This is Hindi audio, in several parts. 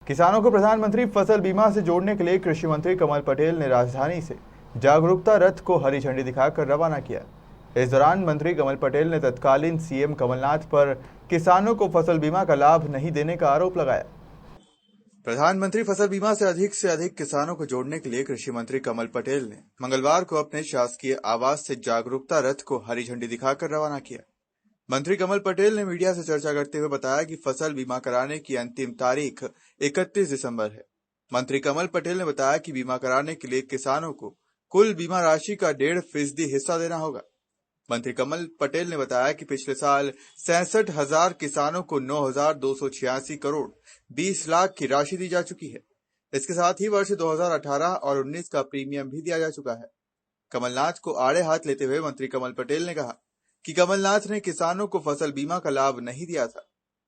किसानों को प्रधानमंत्री फसल बीमा से जोड़ने के लिए कृषि मंत्री कमल पटेल ने राजधानी से जागरूकता रथ को हरी झंडी दिखाकर रवाना किया। इस दौरान मंत्री कमल पटेल ने तत्कालीन सीएम कमलनाथ पर किसानों को फसल बीमा का लाभ नहीं देने का आरोप लगाया। प्रधानमंत्री फसल बीमा से अधिक किसानों को जोड़ने के लिए कृषि मंत्री कमल पटेल ने मंगलवार को अपने शासकीय आवास से जागरूकता रथ को हरी झंडी दिखाकर रवाना किया। मंत्री कमल पटेल ने मीडिया से चर्चा करते हुए बताया कि फसल बीमा कराने की अंतिम तारीख 31 दिसंबर है। मंत्री कमल पटेल ने बताया कि बीमा कराने के लिए किसानों को कुल बीमा राशि का 1.5% हिस्सा देना होगा। मंत्री कमल पटेल ने बताया कि पिछले साल 66,000 किसानों को 9,286 करोड़ 20 लाख की राशि दी जा चुकी है। इसके साथ ही वर्ष 2018 और 19 का प्रीमियम भी दिया जा चुका है। कमलनाथ को आड़े हाथ लेते हुए मंत्री कमल पटेल ने कहा कि कमलनाथ ने किसानों को फसल बीमा का लाभ नहीं दिया था।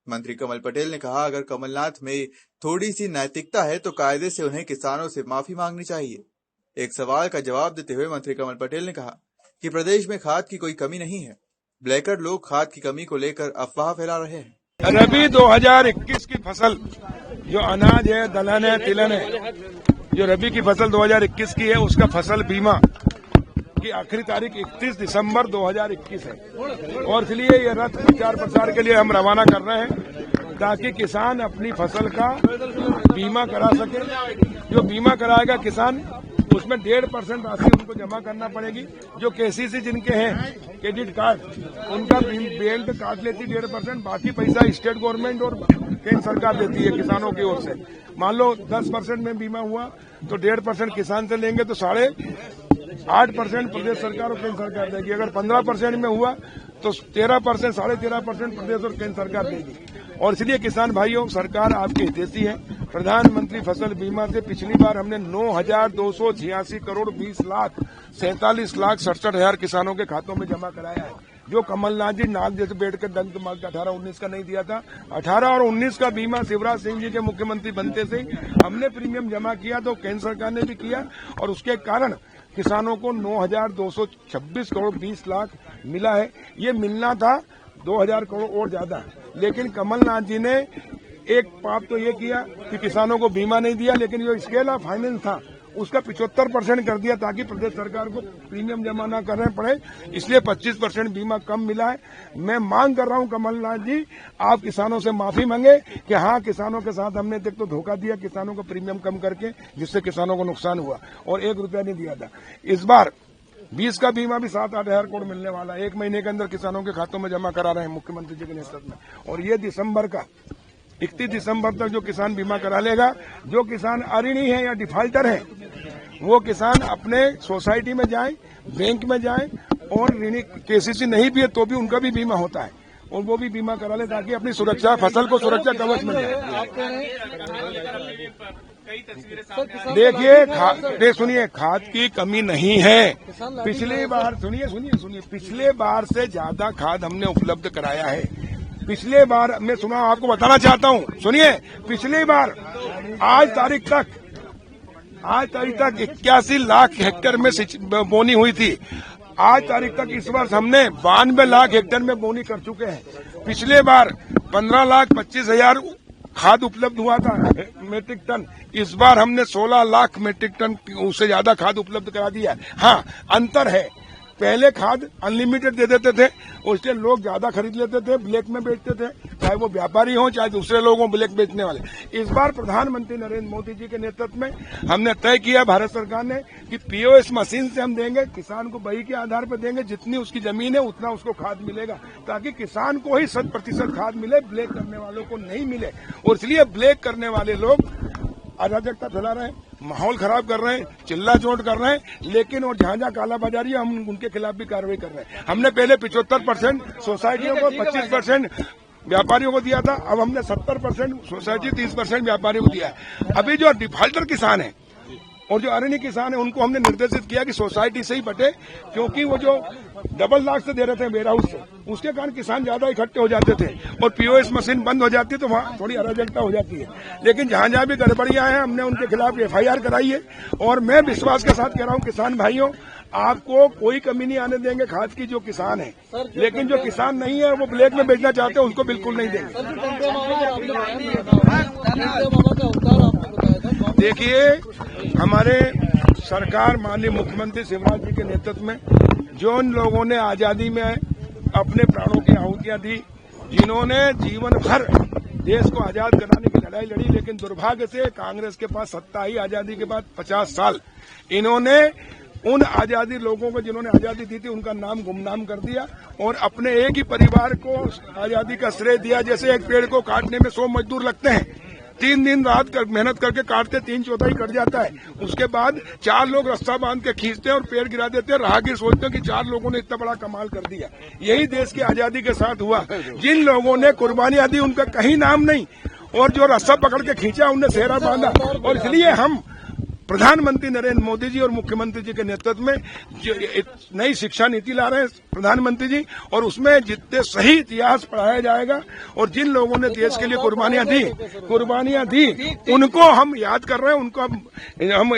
मंत्री कमल पटेल ने कहा, अगर कमलनाथ में थोड़ी सी नैतिकता है तो कायदे से उन्हें किसानों से माफी मांगनी चाहिए। एक सवाल का जवाब देते हुए मंत्री कमल पटेल ने कहा कि प्रदेश में खाद की कोई कमी नहीं है। ब्लैकर लोग खाद की कमी को लेकर अफवाह फैला रहे हैं। रबी 2021 की फसल जो अनाज है, दलहन है, तिलहन है, जो रबी की फसल 2021 की है, उसका फसल बीमा की आखिरी तारीख 31 दिसंबर 2021 है और इसलिए ये रथ प्रचार प्रसार के लिए हम रवाना कर रहे हैं ताकि किसान अपनी फसल का बीमा करा सके। जो बीमा कराएगा किसान, उसमें 1.5% राशि उनको जमा करना पड़ेगी। जो केसीसी जिनके हैं, क्रेडिट कार्ड, उनका बैंक काट लेती 1.5%, बाकी पैसा स्टेट गवर्नमेंट और केंद्र सरकार देती है किसानों की ओर से। मान लो 10% में बीमा हुआ तो 1.5% किसान से लेंगे तो 8.5% प्रदेश सरकार और केंद्र सरकार देगी। अगर 15% में हुआ तो 13%, 13.5% प्रदेश और केंद्र सरकार देगी। और इसलिए किसान भाइयों, सरकार आपकी हितैषी है। प्रधानमंत्री फसल बीमा से पिछली बार हमने 9,286 करोड़ 20 लाख 47 लाख 67 हजार किसानों के खातों में जमा कराया है। जो कमलनाथ जी नाक जैसे बैठ कर दंग मार के 18-19 का नहीं दिया था। 18 और 19 का बीमा शिवराज सिंह जी के मुख्यमंत्री बनते से हमने प्रीमियम जमा किया, तो केंद्र सरकार ने भी किया और उसके कारण किसानों को 9,226 करोड़ 20 लाख मिला है। ये मिलना था 2,000 करोड़ और ज्यादा, लेकिन कमलनाथ जी ने एक पाप तो ये किया कि किसानों को बीमा नहीं दिया, लेकिन जो स्केल ऑफ फाइनेंस था उसका 75% कर दिया ताकि प्रदेश सरकार को प्रीमियम जमा न करने पड़े। इसलिए 25% बीमा कम मिला है। मैं मांग कर रहा हूं कमलनाथ जी, आप किसानों से माफी मांगे कि हाँ, किसानों के साथ हमने तो धोखा दिया, किसानों को प्रीमियम कम करके, जिससे किसानों को नुकसान हुआ और 1 रुपया नहीं दिया था। इस बार 20 का बीमा भी 7-8 हजार करोड़ मिलने वाला है। 1 महीने के अंदर किसानों के खातों में जमा करा रहे हैं मुख्यमंत्री जी के नेतृत्व में। और ये दिसंबर का 31 दिसंबर तक जो किसान बीमा करा लेगा, जो किसान अऋणी है या डिफाल्टर है, वो किसान अपने सोसाइटी में जाएं, बैंक में जाएं और ऋणी केसीसी नहीं भी है तो भी उनका भी बीमा होता है और वो भी बीमा करा ले ताकि अपनी सुरक्षा, फसल को सुरक्षा कवच मिल जाए। देखिए, सुनिए, खाद की कमी नहीं है। पिछली बार सुनिए, पिछले बार से ज्यादा खाद हमने उपलब्ध कराया है। पिछले बार मैं सुना, आपको बताना चाहता हूं, सुनिए, पिछली बार आज तारीख तक 81 लाख हेक्टेयर में बोनी हुई थी। आज तारीख तक इस वर्ष हमने 92 लाख हेक्टेयर में बोनी कर चुके हैं। पिछले बार 15,25,000 खाद उपलब्ध हुआ था मीट्रिक टन। इस बार हमने 16 लाख मीट्रिक टन उससे ज्यादा खाद उपलब्ध करा दिया। हाँ, अंतर है, पहले खाद अनलिमिटेड दे देते थे और इसलिए लोग ज्यादा खरीद लेते थे, ब्लैक में बेचते थे, चाहे वो व्यापारी हो चाहे दूसरे लोग हों ब्लैक बेचने वाले। इस बार प्रधानमंत्री नरेंद्र मोदी जी के नेतृत्व में हमने तय किया, भारत सरकार ने, कि पीओएस मशीन से हम देंगे, किसान को बही के आधार पर देंगे, जितनी उसकी जमीन है उतना उसको खाद मिलेगा ताकि किसान को ही 100% खाद मिले, ब्लैक करने वालों को नहीं मिले। और इसलिए ब्लैक करने वाले लोग अराजकता फैला रहे हैं, माहौल खराब कर रहे हैं, चिल्ला चोट कर रहे हैं, लेकिन और जहां जहां कालाबाजारी है हम उनके खिलाफ भी कार्रवाई कर रहे हैं। हमने पहले 75% सोसाइटियों को, 25% व्यापारियों को दिया था, अब हमने 70% सोसाइटी, 30% व्यापारियों को दिया है। अभी जो डिफाल्टर किसान है और जो अऋणी किसान है उनको हमने निर्देशित किया कि सोसाइटी से ही बटे, क्योंकि वो जो डबल लाख से दे रहे थे वेयर हाउस से, उसके कारण किसान ज्यादा इकट्ठे हो जाते थे और पीओएस मशीन बंद हो जाती तो वहाँ थोड़ी अराजकता हो जाती है। लेकिन जहां जहां भी गड़बड़ियां हैं हमने उनके खिलाफ एफआईआर कराई है और मैं विश्वास के साथ कह रहा हूं, किसान भाइयों, आपको कोई कमी नहीं आने देंगे खाद की, जो किसान है। लेकिन जो किसान नहीं है वो ब्लैक में बेचना चाहते हैं, उसको बिल्कुल नहीं देंगे। देखिए, हमारे सरकार माननीय मुख्यमंत्री शिवराज जी के नेतृत्व में जो उन लोगों ने आजादी में अपने प्राणों की आहुतियां दी, जिन्होंने जीवन भर देश को आजाद कराने की लड़ाई लड़ी, लेकिन दुर्भाग्य से कांग्रेस के पास सत्ता आई आजादी के बाद 50 साल। इन्होंने उन आजादी लोगों को जिन्होंने आजादी दी थी उनका नाम गुमनाम कर दिया और अपने एक ही परिवार को आजादी का श्रेय दिया। जैसे एक पेड़ को काटने में 100 मजदूर लगते हैं, 3 दिन रात मेहनत करके काटते 3/4 कट जाता है, उसके बाद 4 लोग रास्ता बांध के खींचते हैं और पेड़ गिरा देते हैं। राहगीर सोचते हैं कि 4 लोगों ने इतना बड़ा कमाल कर दिया। यही देश की आजादी के साथ हुआ। जिन लोगों ने कुर्बानियां दी उनका कहीं नाम नहीं, और जो रास्ता पकड़ के खींचा उनने सेहरा बांधा। और इसलिए हम प्रधानमंत्री नरेंद्र मोदी जी और मुख्यमंत्री जी के नेतृत्व में जो नई शिक्षा नीति ला रहे हैं प्रधानमंत्री जी, और उसमें जितने सही इतिहास पढ़ाया जाएगा और जिन लोगों ने देश के लिए कुर्बानियां दी उनको हम याद कर रहे हैं, उनको हम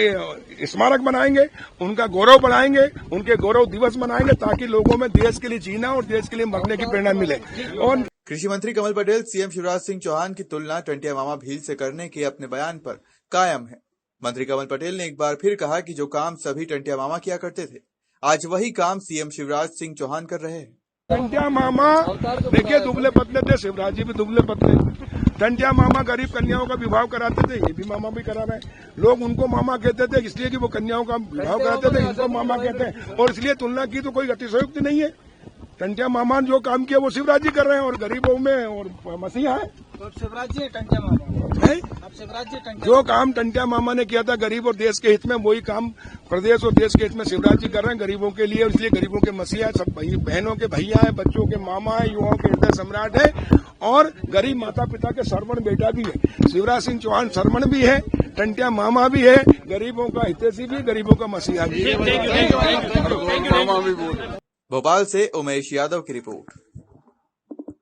स्मारक बनाएंगे, उनका गौरव बढ़ाएंगे, उनके गौरव दिवस मनाएंगे, ताकि लोगों में देश के लिए जीना और देश के लिए मरने की प्रेरणा मिले। और कृषि मंत्री कमल पटेल सीएम शिवराज सिंह चौहान की तुलना टंटिया मामा भील से करने के अपने बयान पर कायम है। मंत्री कमल पटेल ने एक बार फिर कहा कि जो काम सभी टंटिया मामा किया करते थे, आज वही काम सीएम शिवराज सिंह चौहान कर रहे हैं। टंटिया मामा देखिए दुबले पतले थे, शिवराज जी भी दुबले पतले। टंटिया मामा गरीब कन्याओं का विवाह कराते थे, ये भी मामा भी करा रहे हैं। लोग उनको मामा कहते थे इसलिए कि वो कन्याओं का विवाह कराते थे, इनको मामा कहते हैं, और इसलिए तुलना की तो कोई अतिशयोक्ति नहीं है। टंटिया मामा जो काम किया वो शिवराज जी कर रहे हैं, और गरीबों में और मसीहा है तो शिवराज जी टंटिया मामा है। जो काम टंटिया मामा ने किया था गरीब और देश के हित में, वही काम प्रदेश और देश के हित में शिवराज जी कर रहे हैं गरीबों के लिए। और इसलिए गरीबों के मसीहा, सब बहनों के भैया हैं, बच्चों के मामा है, युवाओं के हृदय सम्राट है, और गरीब माता पिता के सरवण बेटा भी है। शिवराज सिंह चौहान सरवण भी है, टंटिया मामा भी है, गरीबों का हितैषी भी, गरीबों का मसीहा भी है। भोपाल से उमेश यादव की रिपोर्ट।